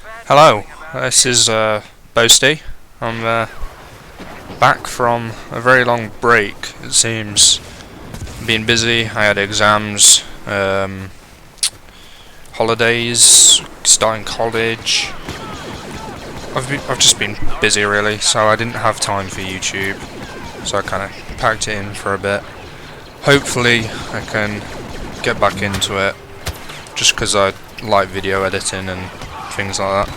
Hello, this is Boasty. I'm back from a very long break, it seems. Been busy, I had exams, holidays, starting college. I've just been busy really, so I didn't have time for YouTube. So I kind of packed it in for a bit. Hopefully I can get back into it, just because I like video editing and things like that.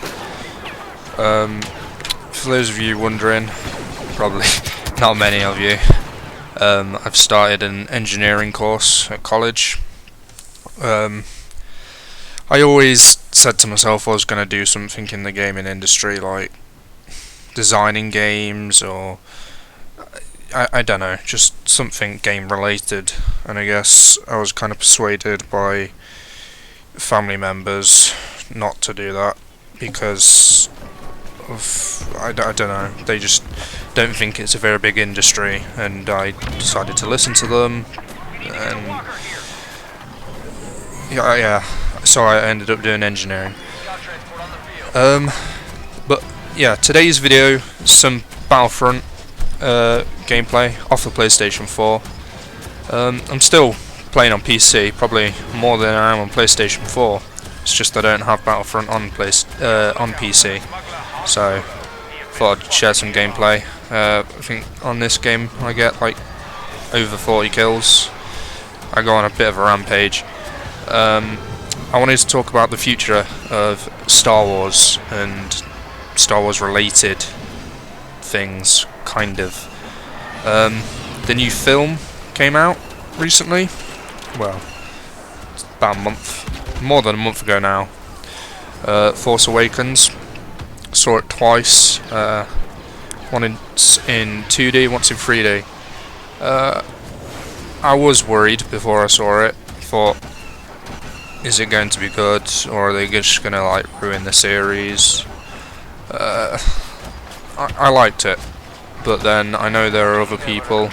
For those of you wondering, probably not many of you, I've started an engineering course at college. I always said to myself I was going to do something in the gaming industry, like designing games, or I don't know, just something game related. And I guess I was kind of persuaded by family members not to do that because of I don't know, they just don't think it's a very big industry, and I decided to listen to them, and yeah, so I ended up doing engineering. But yeah, today's video, some Battlefront gameplay off the PlayStation 4. I'm still playing on PC, probably more than I am on PlayStation 4. It's just I don't have Battlefront on PC, so thought I'd share some gameplay. I think on this game I get like over 40 kills. I go on a bit of a rampage. I wanted to talk about the future of Star Wars and Star Wars related things, kind of. The new film came out recently. Well, it's about a month, more than a month ago now. Force Awakens. Saw it twice. Once in 2D, once in 3D. I was worried before I saw it. Thought, is it going to be good, or are they just going to like ruin the series? I liked it, but then I know there are other people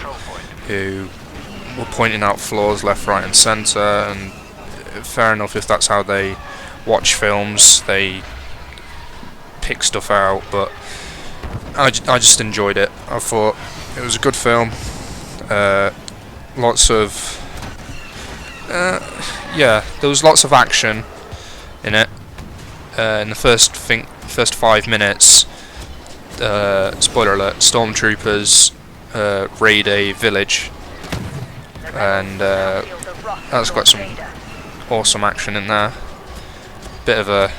who were pointing out flaws left, right and centre, and fair enough if that's how they watch films, they pick stuff out, but I just enjoyed it. I thought it was a good film. Lots of yeah, there was lots of action in it. In the first 5 minutes, spoiler alert, stormtroopers raid a village, and that's got some awesome action in there. Bit of a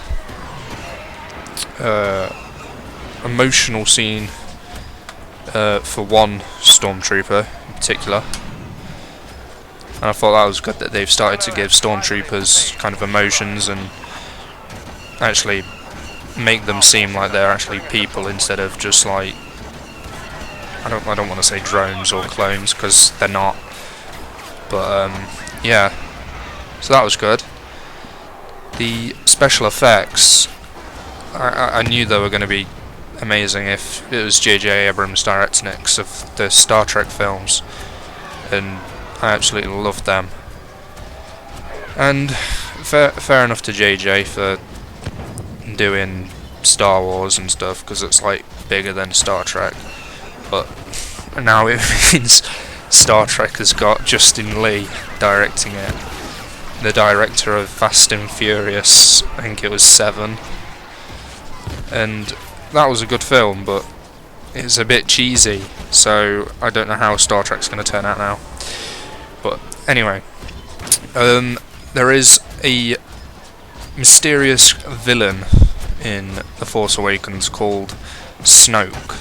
emotional scene for one stormtrooper in particular, and I thought that was good that they've started to give stormtroopers kind of emotions and actually make them seem like they're actually people instead of just like I don't want to say drones or clones, because they're not, but yeah, so that was good. The special effects, I knew they were going to be amazing if it was J.J. Abrams directing it, 'cause of the Star Trek films, and I absolutely loved them. And fair enough to J.J. for doing Star Wars and stuff, because it's like bigger than Star Trek, but now it means Star Trek has got Justin Lee directing it, the director of Fast and Furious, I think it was 7, and that was a good film, but it's a bit cheesy, so I don't know how Star Trek's going to turn out now. But anyway, there is a mysterious villain in The Force Awakens called Snoke.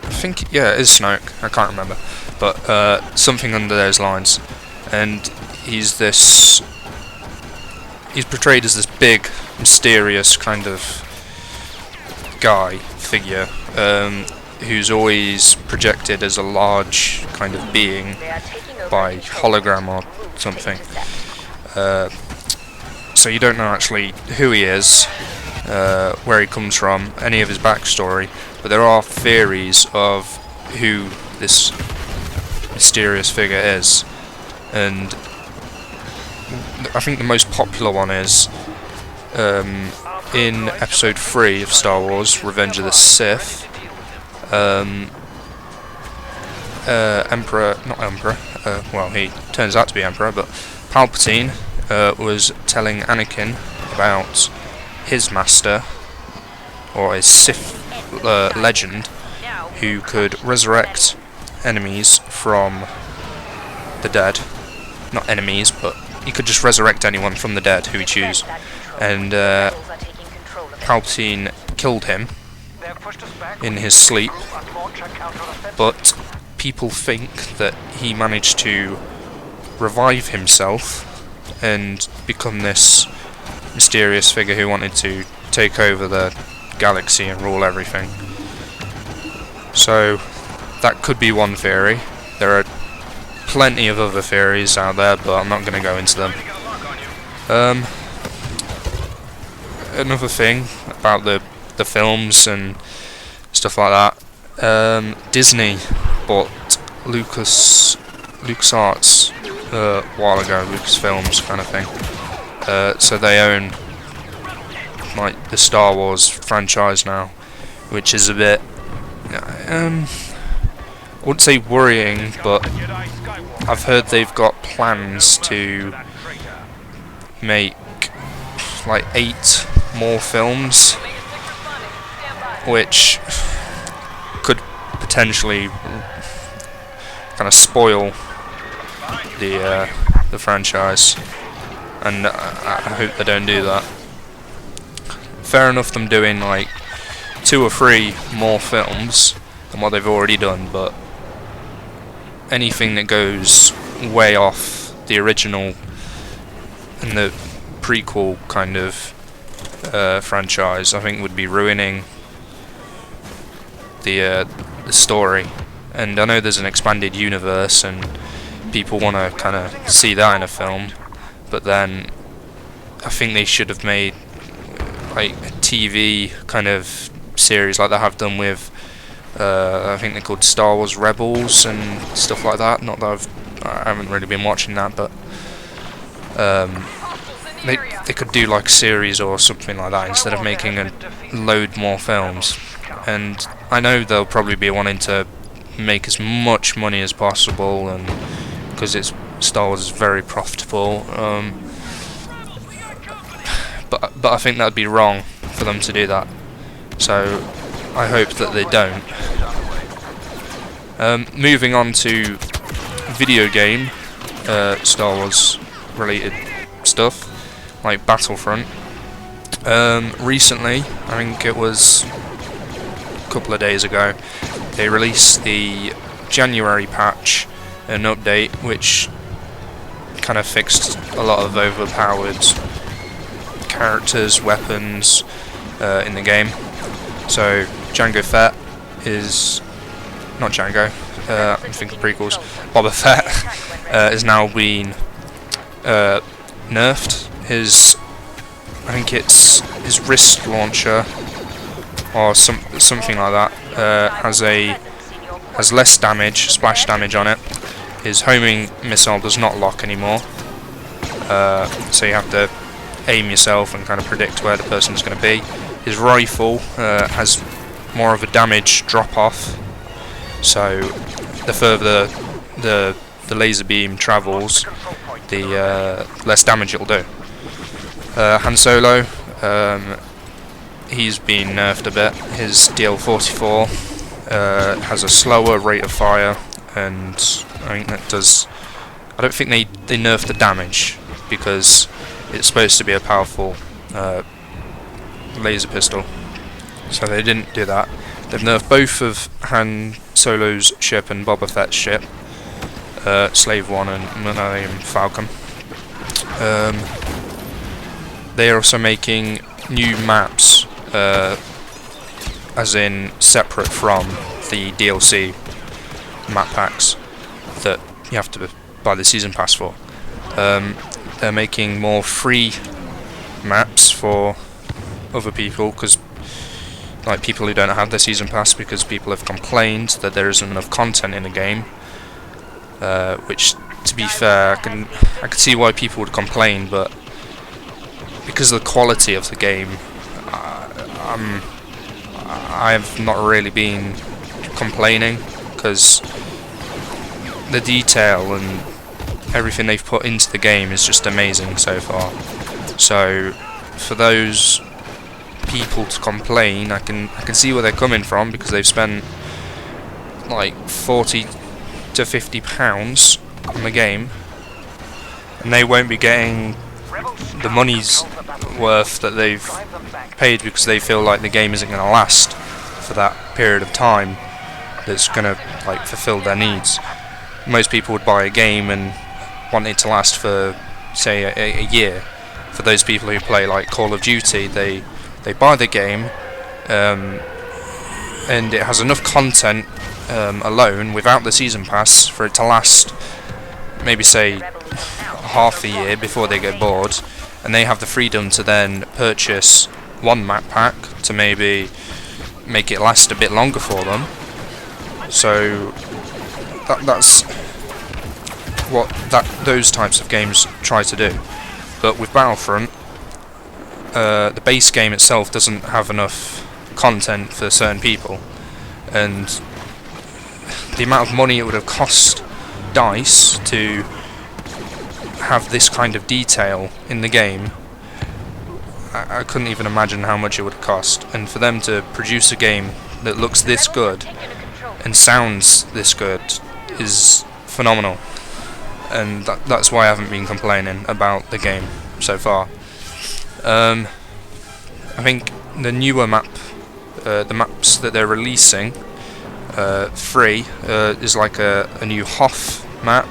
I think, yeah, it is Snoke, I can't remember, but something under those lines. And he's portrayed as this big, mysterious kind of guy, figure, who's always projected as a large kind of being by hologram or something. So you don't know actually who he is, where he comes from, any of his backstory, but there are theories of who this mysterious figure is, and I think the most popular one is in Episode 3 of Star Wars: Revenge of the Sith, well, he turns out to be Emperor, but Palpatine was telling Anakin about his master, or his Sith legend, who could resurrect enemies from the dead. Not enemies, but he could just resurrect anyone from the dead who he choose. And Palpatine killed him in his sleep, but people think that he managed to revive himself and become this mysterious figure who wanted to take over the galaxy and rule everything. So that could be one theory. There are plenty of other theories out there, but I'm not going to go into them. Another thing about the films and stuff like that, Disney bought LucasArts a while ago, Lucasfilms kind of thing. So they own like the Star Wars franchise now, which is a bit, I wouldn't say worrying, but I've heard they've got plans to make like 8 more films, which could potentially kind of spoil the franchise, and I hope they don't do that. Fair enough them doing like 2 or 3 more films than what they've already done, but anything that goes way off the original and the prequel kind of franchise, I think would be ruining the story. And I know there's an expanded universe and people want to kind of see that in a film, but then I think they should have made like a TV kind of series like they have done with I think they're called Star Wars Rebels and stuff like that. Not that I haven't really been watching that, but they could do like a series or something like that instead of making a load more films. And I know they'll probably be wanting to make as much money as possible, and because Star Wars is very profitable. But I think that'd be wrong for them to do that. So I hope that they don't. Moving on to video game Star Wars related stuff, like Battlefront. Recently, I think it was a couple of days ago, they released the January patch, an update which kind of fixed a lot of overpowered characters, weapons in the game. So Jango Fett is not Jango. I'm thinking prequels. Boba Fett has now been nerfed. I think it's his wrist launcher or something like that. Has less damage, splash damage on it. His homing missile does not lock anymore. So you have to aim yourself and kind of predict where the person's going to be. His rifle has more of a damage drop off, so the further the laser beam travels, the less damage it'll do. Han Solo, he's been nerfed a bit. His DL-44 has a slower rate of fire, and I think that does. I don't think they nerfed the damage because it's supposed to be a powerful laser pistol, so they didn't do that. They've nerfed both of Han Solo's ship and Boba Fett's ship, Slave 1 and Millennium Falcon. They are also making new maps, as in separate from the DLC map packs that you have to buy the season pass for. They're making more free maps for other people, because like people who don't have the season pass, because people have complained that there isn't enough content in the game, which, to be fair, I can see why people would complain, but because of the quality of the game, I've not really been complaining, because the detail and everything they've put into the game is just amazing so far. So for those people to complain, I can see where they're coming from, because they've spent like £40 to £50 on the game, and they won't be getting the money's worth that they've paid, because they feel like the game isn't going to last for that period of time that's going to like fulfill their needs. Most people would buy a game and want it to last for, say, a year. For those people who play like Call of Duty, they buy the game, and it has enough content alone without the season pass for it to last maybe, say, half a year before they get bored, and they have the freedom to then purchase one map pack to maybe make it last a bit longer for them. So that's what those types of games try to do. But with Battlefront, the base game itself doesn't have enough content for certain people, and the amount of money it would have cost DICE to have this kind of detail in the game, I couldn't even imagine how much it would cost. And for them to produce a game that looks this good and sounds this good is phenomenal, and that's why I haven't been complaining about the game so far. I think the newer the maps that they're releasing free is like a new Hoth map,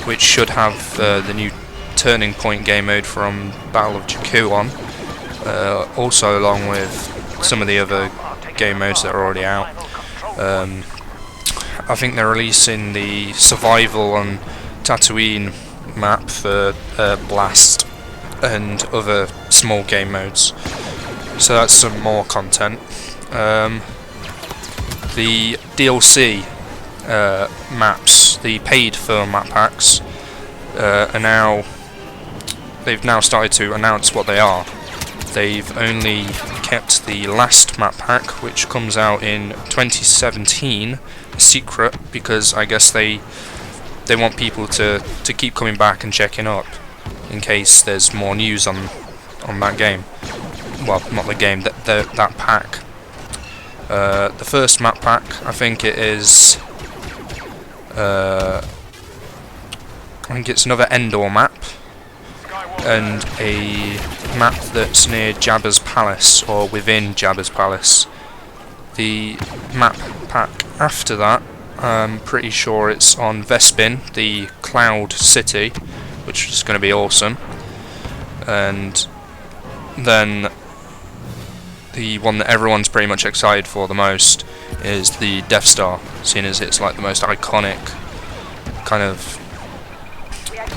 which should have the new Turning Point game mode from Battle of Jakku on, also along with some of the other game modes that are already out. I think they're releasing the Survival on Tatooine map for Blast and other small game modes, so that's some more content. The DLC maps, the paid for map packs, they've now started to announce what they are. They've only kept the last map pack, which comes out in 2017, a secret, because I guess they want people to keep coming back and checking up in case there's more news on that game. Well, not the game, that pack. The first map pack, I think it is, I think it's another Endor map, and a map that's near Jabba's Palace, or within Jabba's Palace. The map pack after that, I'm pretty sure it's on Vespin, the Cloud City, which is going to be awesome. And then the one that everyone's pretty much excited for the most is the Death Star, seeing as it's like the most iconic kind of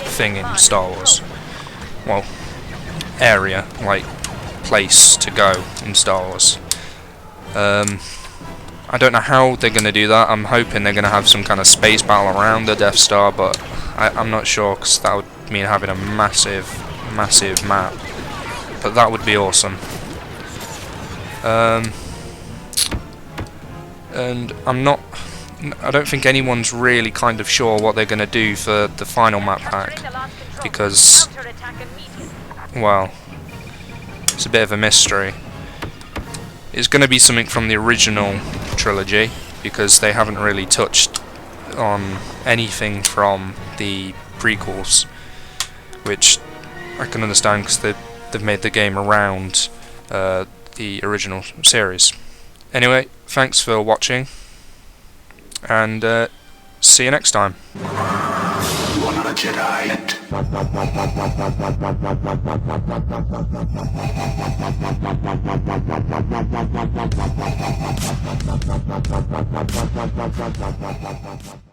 thing in Star Wars. Well, area, like place to go in Star Wars. I don't know how they're going to do that. I'm hoping they're going to have some kind of space battle around the Death Star, but I'm not sure, because that would mean having a massive map. But that would be awesome. And I don't think anyone's really kind of sure what they're going to do for the final map pack, because, well, it's a bit of a mystery. It's going to be something from the original trilogy, because they haven't really touched on anything from the prequels, which I can understand, because they've made the game around the original series. Anyway, thanks for watching, and see you next time. You are not a Jedi yet.